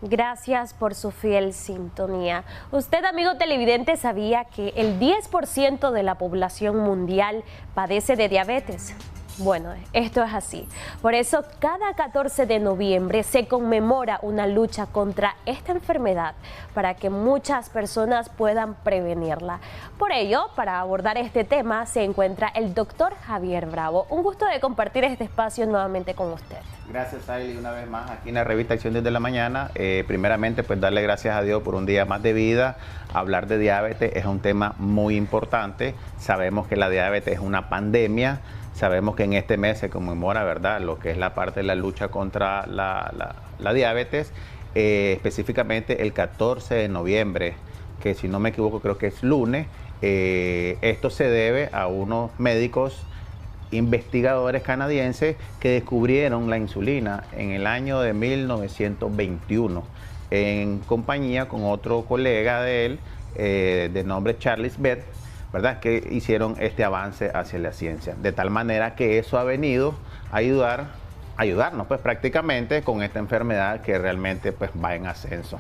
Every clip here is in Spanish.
Gracias por su fiel sintonía. Usted, amigo televidente, ¿sabía que el 10% de la población mundial padece de diabetes? Bueno, esto es así. Por eso, cada 14 de noviembre se conmemora una lucha contra esta enfermedad para que muchas personas puedan prevenirla. Por ello, para abordar este tema, se encuentra el doctor Javier Bravo. Un gusto de compartir este espacio nuevamente con usted. Gracias, Ailey, una vez más aquí en la revista Acción desde la Mañana. Primeramente, pues darle gracias a Dios por un día más de vida. Hablar de diabetes es un tema muy importante. Sabemos que la diabetes es una pandemia. Sabemos que en este mes se conmemora, ¿verdad?, lo que es la parte de la lucha contra la diabetes, específicamente el 14 de noviembre, que si no me equivoco creo que es lunes. Esto se debe a unos médicos investigadores canadienses que descubrieron la insulina en el año de 1921 en compañía con otro colega de él de nombre Charles Beth, ¿verdad?, que hicieron este avance hacia la ciencia, de tal manera que eso ha venido a ayudarnos pues prácticamente con esta enfermedad que realmente pues va en ascenso.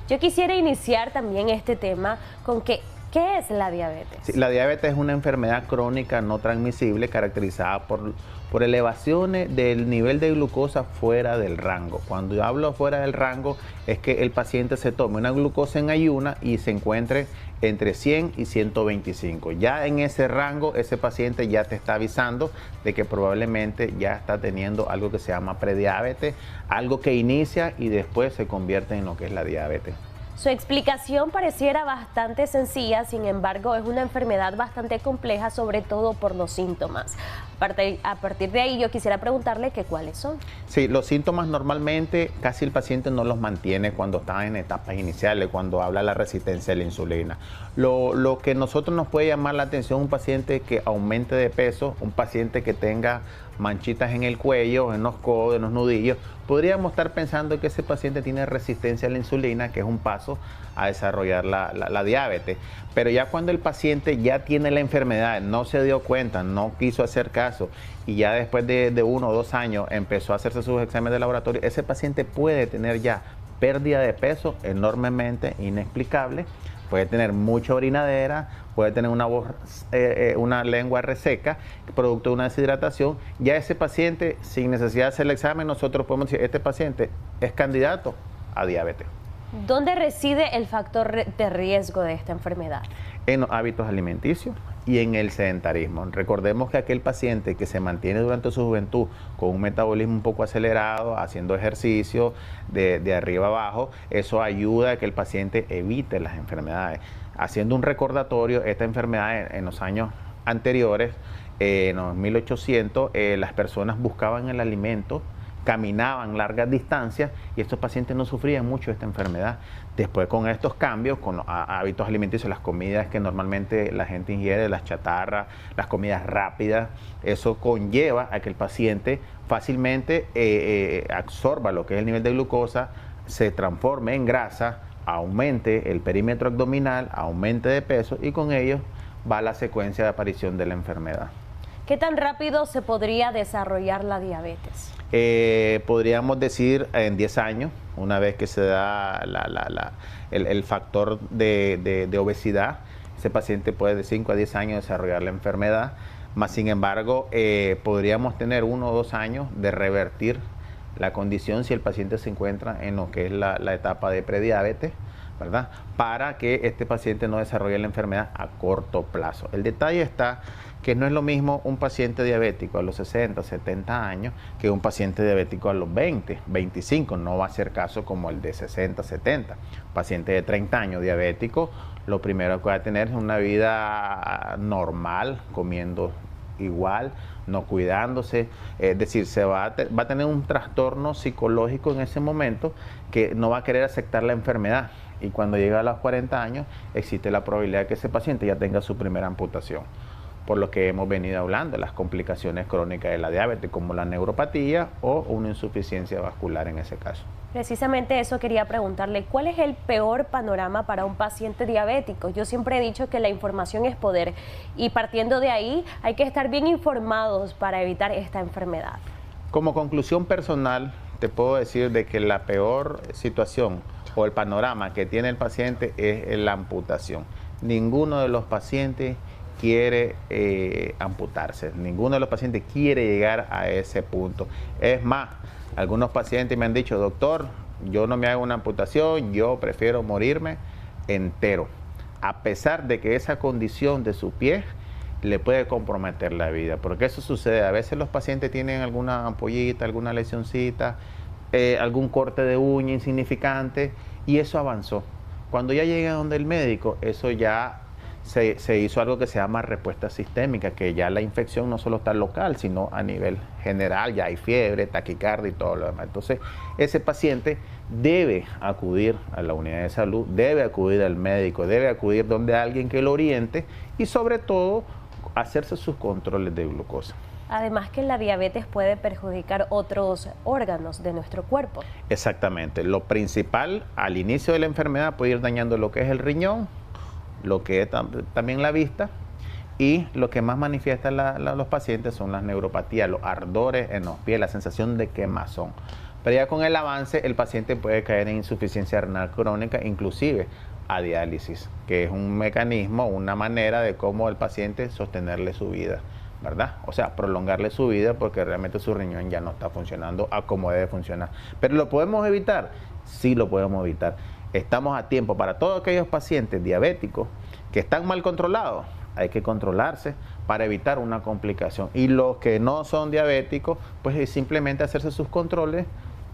Yo quisiera iniciar también este tema con que ¿qué es la diabetes? Sí, la diabetes es una enfermedad crónica no transmisible caracterizada por elevaciones del nivel de glucosa fuera del rango. Cuando yo hablo fuera del rango es que el paciente se tome una glucosa en ayuna y se encuentre entre 100 y 125. Ya en ese rango, ese paciente ya te está avisando de que probablemente ya está teniendo algo que se llama prediabetes, algo que inicia y después se convierte en lo que es la diabetes. Su explicación pareciera bastante sencilla, sin embargo es una enfermedad bastante compleja, sobre todo por los síntomas. A partir de ahí yo quisiera preguntarle que cuáles son. Sí, los síntomas normalmente casi el paciente no los mantiene cuando está en etapas iniciales, cuando habla la resistencia a la insulina. Lo que nosotros nos puede llamar la atención, un paciente que aumente de peso, un paciente que tenga manchitas en el cuello, en los codos, en los nudillos, podríamos estar pensando que ese paciente tiene resistencia a la insulina, que es un paso a desarrollar la diabetes. Pero ya cuando el paciente ya tiene la enfermedad, no se dio cuenta, no quiso hacer caso y ya después de 1 o 2 años empezó a hacerse sus exámenes de laboratorio, ese paciente puede tener ya pérdida de peso enormemente inexplicable, puede tener mucha orinadera, puede tener una lengua reseca, producto de una deshidratación. Ya ese paciente, sin necesidad de hacer el examen, nosotros podemos decir, este paciente es candidato a diabetes. ¿Dónde reside el factor de riesgo de esta enfermedad? En los hábitos alimenticios y en el sedentarismo. Recordemos que aquel paciente que se mantiene durante su juventud con un metabolismo un poco acelerado, haciendo ejercicio de arriba abajo, eso ayuda a que el paciente evite las enfermedades. Haciendo un recordatorio, esta enfermedad en los años anteriores, en los 1800, las personas buscaban el alimento, caminaban largas distancias y estos pacientes no sufrían mucho de esta enfermedad. Después, con estos cambios, con los hábitos alimenticios, las comidas que normalmente la gente ingiere, las chatarras, las comidas rápidas, eso conlleva a que el paciente fácilmente absorba lo que es el nivel de glucosa, se transforme en grasa, aumente el perímetro abdominal, aumente de peso y con ello va la secuencia de aparición de la enfermedad. ¿Qué tan rápido se podría desarrollar la diabetes? Podríamos decir en 10 años, una vez que se da el factor de obesidad, ese paciente puede de 5 a 10 años desarrollar la enfermedad, más sin embargo podríamos tener 1 o 2 años de revertir la condición si el paciente se encuentra en lo que es la etapa de prediabetes, ¿verdad?, para que este paciente no desarrolle la enfermedad a corto plazo. El detalle está que no es lo mismo un paciente diabético a los 60, 70 años que un paciente diabético a los 20, 25. No va a ser caso como el de 60, 70. Paciente de 30 años diabético, lo primero que va a tener es una vida normal, comiendo igual, no cuidándose, es decir, va a tener un trastorno psicológico en ese momento que no va a querer aceptar la enfermedad. Y cuando llega a los 40 años, existe la probabilidad de que ese paciente ya tenga su primera amputación. por lo que hemos venido hablando, las complicaciones crónicas de la diabetes, como la neuropatía o una insuficiencia vascular en ese caso. Precisamente eso quería preguntarle, ¿cuál es el peor panorama para un paciente diabético? Yo siempre he dicho que la información es poder y partiendo de ahí hay que estar bien informados para evitar esta enfermedad. Como conclusión personal, te puedo decir de que la peor situación o el panorama que tiene el paciente es la amputación. Ninguno de los pacientes quiere amputarse, ninguno de los pacientes quiere llegar a ese punto. Es más, algunos pacientes me han dicho, doctor, yo no me hago una amputación, yo prefiero morirme entero, a pesar de que esa condición de su pie le puede comprometer la vida, porque eso sucede. A veces los pacientes tienen alguna ampollita, alguna lesioncita, algún corte de uña insignificante y eso avanzó. Cuando ya llega donde el médico, eso ya se hizo algo que se llama respuesta sistémica, que ya la infección no solo está local, sino a nivel general, ya hay fiebre, taquicardia y todo lo demás. Entonces, ese paciente debe acudir a la unidad de salud, debe acudir al médico, debe acudir donde alguien que lo oriente y sobre todo hacerse sus controles de glucosa. Además que la diabetes puede perjudicar otros órganos de nuestro cuerpo. Exactamente. Lo principal al inicio de la enfermedad puede ir dañando lo que es el riñón, lo que es también la vista y lo que más manifiesta los pacientes son las neuropatías, los ardores en los pies, la sensación de quemazón. Pero ya con el avance el paciente puede caer en insuficiencia renal crónica, inclusive a diálisis, que es un mecanismo, una manera de cómo el paciente sostenerle su vida, ¿verdad? O sea, prolongarle su vida porque realmente su riñón ya no está funcionando a como debe funcionar. ¿Pero lo podemos evitar? Sí, lo podemos evitar. Estamos a tiempo para todos aquellos pacientes diabéticos que están mal controlados. Hay que controlarse para evitar una complicación. Y los que no son diabéticos, pues es simplemente hacerse sus controles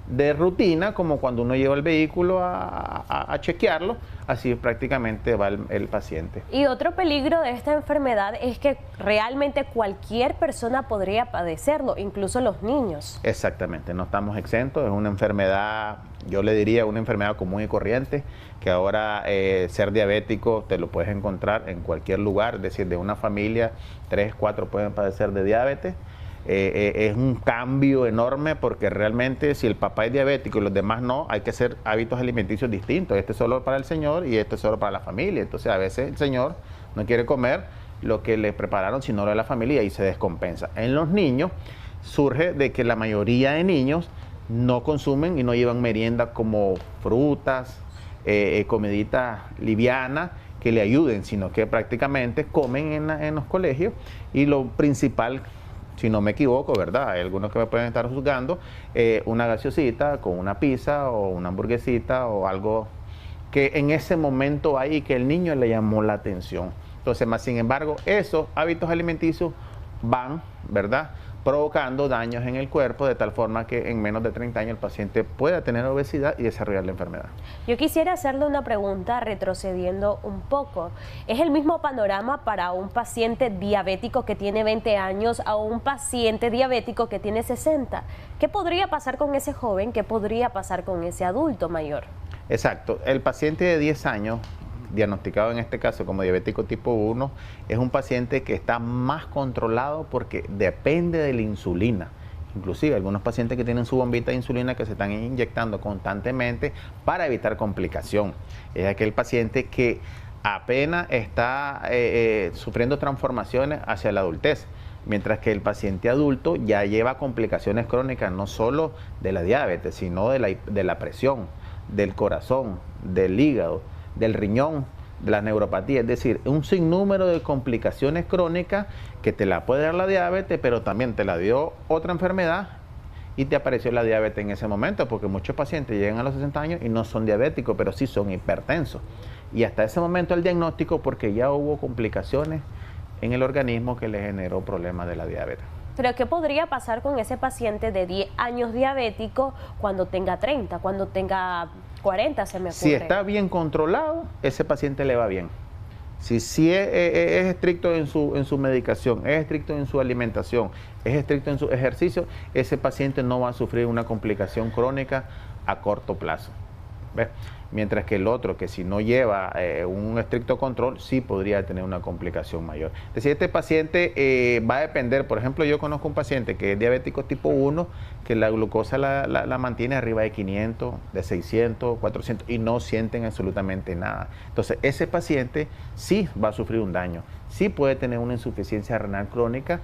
de rutina, como cuando uno lleva el vehículo a chequearlo, así prácticamente va el paciente. Y otro peligro de esta enfermedad es que realmente cualquier persona podría padecerlo, incluso los niños. Exactamente, no estamos exentos, es una enfermedad, yo le diría una enfermedad común y corriente, que ahora ser diabético te lo puedes encontrar en cualquier lugar, es decir, de una familia, 3, 4 pueden padecer de diabetes. Es un cambio enorme porque realmente si el papá es diabético y los demás no, hay que hacer hábitos alimenticios distintos. Este es solo para el señor y este es solo para la familia. Entonces a veces el señor no quiere comer lo que le prepararon sino lo de la familia y se descompensa. En los niños surge de que la mayoría de niños no consumen y no llevan merienda como frutas, comiditas livianas que le ayuden, sino que prácticamente comen en los colegios y lo principal, si no me equivoco, ¿verdad? Hay algunos que me pueden estar juzgando, una gaseosita con una pizza o una hamburguesita o algo que en ese momento hay y que el niño le llamó la atención. Entonces, más sin embargo, esos hábitos alimenticios van, ¿verdad?, provocando daños en el cuerpo de tal forma que en menos de 30 años el paciente pueda tener obesidad y desarrollar la enfermedad. Yo quisiera hacerle una pregunta retrocediendo un poco. ¿Es el mismo panorama para un paciente diabético que tiene 20 años a un paciente diabético que tiene 60? ¿Qué podría pasar con ese joven? ¿Qué podría pasar con ese adulto mayor? Exacto. El paciente de 10 años, diagnosticado en este caso como diabético tipo 1, es un paciente que está más controlado porque depende de la insulina. Inclusive algunos pacientes que tienen su bombita de insulina que se están inyectando constantemente para evitar complicación. Es aquel paciente que apenas está sufriendo transformaciones hacia la adultez, mientras que el paciente adulto ya lleva complicaciones crónicas no solo de la diabetes, sino de la presión, del corazón, del hígado, del riñón, de la neuropatía, es decir, un sinnúmero de complicaciones crónicas que te la puede dar la diabetes, pero también te la dio otra enfermedad y te apareció la diabetes en ese momento, porque muchos pacientes llegan a los 60 años y no son diabéticos, pero sí son hipertensos. Y hasta ese momento el diagnóstico porque ya hubo complicaciones en el organismo que le generó problemas de la diabetes. Pero ¿qué podría pasar con ese paciente de 10 años diabético cuando tenga 30, cuando tenga 40, se me ocurre? Si está bien controlado, ese paciente le va bien. Si es estricto en su medicación, es estricto en su alimentación, es estricto en su ejercicio, ese paciente no va a sufrir una complicación crónica a corto plazo. ¿ves? Mientras que el otro, que si no lleva un estricto control, sí podría tener una complicación mayor. Es decir, este paciente va a depender, por ejemplo, yo conozco un paciente que es diabético tipo 1, que la glucosa la mantiene arriba de 500, de 600, 400 y no sienten absolutamente nada. Entonces, ese paciente sí va a sufrir un daño, sí puede tener una insuficiencia renal crónica,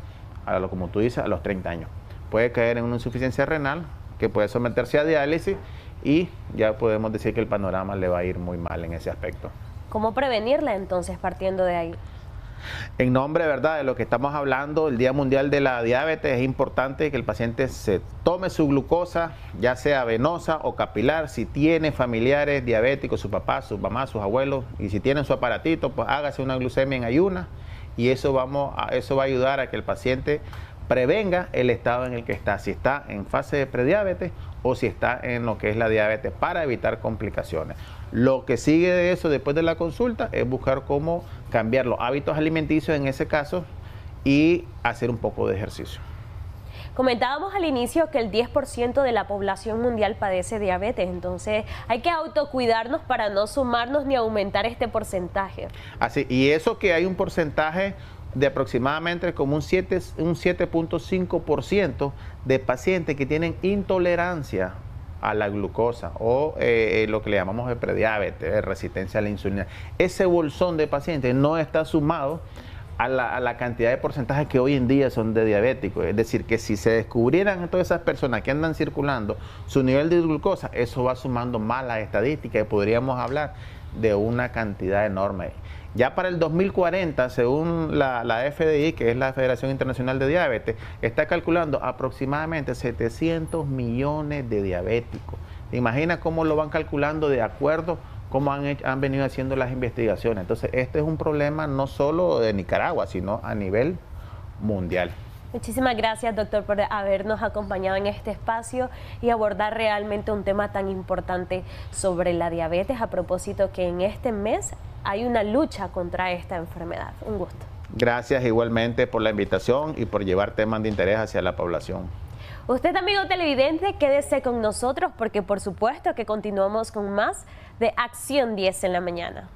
como tú dices, a los 30 años. Puede caer en una insuficiencia renal que puede someterse a diálisis y ya podemos decir que el panorama le va a ir muy mal en ese aspecto. ¿Cómo prevenirla entonces partiendo de ahí? En nombre, ¿verdad?, de lo que estamos hablando, el Día Mundial de la Diabetes, es importante que el paciente se tome su glucosa, ya sea venosa o capilar, si tiene familiares diabéticos, su papá, su mamá, sus abuelos, y si tienen su aparatito, pues hágase una glucemia en ayuna, y eso va a ayudar a que el paciente prevenga el estado en el que está, si está en fase de prediabetes o si está en lo que es la diabetes, para evitar complicaciones. Lo que sigue de eso después de la consulta es buscar cómo cambiar los hábitos alimenticios en ese caso y hacer un poco de ejercicio. Comentábamos al inicio que el 10% de la población mundial padece diabetes, entonces hay que autocuidarnos para no sumarnos ni aumentar este porcentaje. Así, y eso que hay un porcentaje de aproximadamente como un 7.5% de pacientes que tienen intolerancia a la glucosa o lo que le llamamos de prediabetes, resistencia a la insulina. Ese bolsón de pacientes no está sumado a la cantidad de porcentajes que hoy en día son de diabéticos. Es decir, que si se descubrieran todas esas personas que andan circulando su nivel de glucosa, eso va sumando más la estadística y podríamos hablar de una cantidad enorme. Ya para el 2040, según la FDI, que es la Federación Internacional de Diabetes, está calculando aproximadamente 700 millones de diabéticos. ¿Te imaginas cómo lo van calculando de acuerdo cómo han venido haciendo las investigaciones? Entonces, este es un problema no solo de Nicaragua, sino a nivel mundial. Muchísimas gracias, doctor, por habernos acompañado en este espacio y abordar realmente un tema tan importante sobre la diabetes, a propósito que en este mes hay una lucha contra esta enfermedad. Un gusto. Gracias igualmente por la invitación y por llevar temas de interés hacia la población. Usted, amigo televidente, quédese con nosotros porque por supuesto que continuamos con más de Acción 10 en la mañana.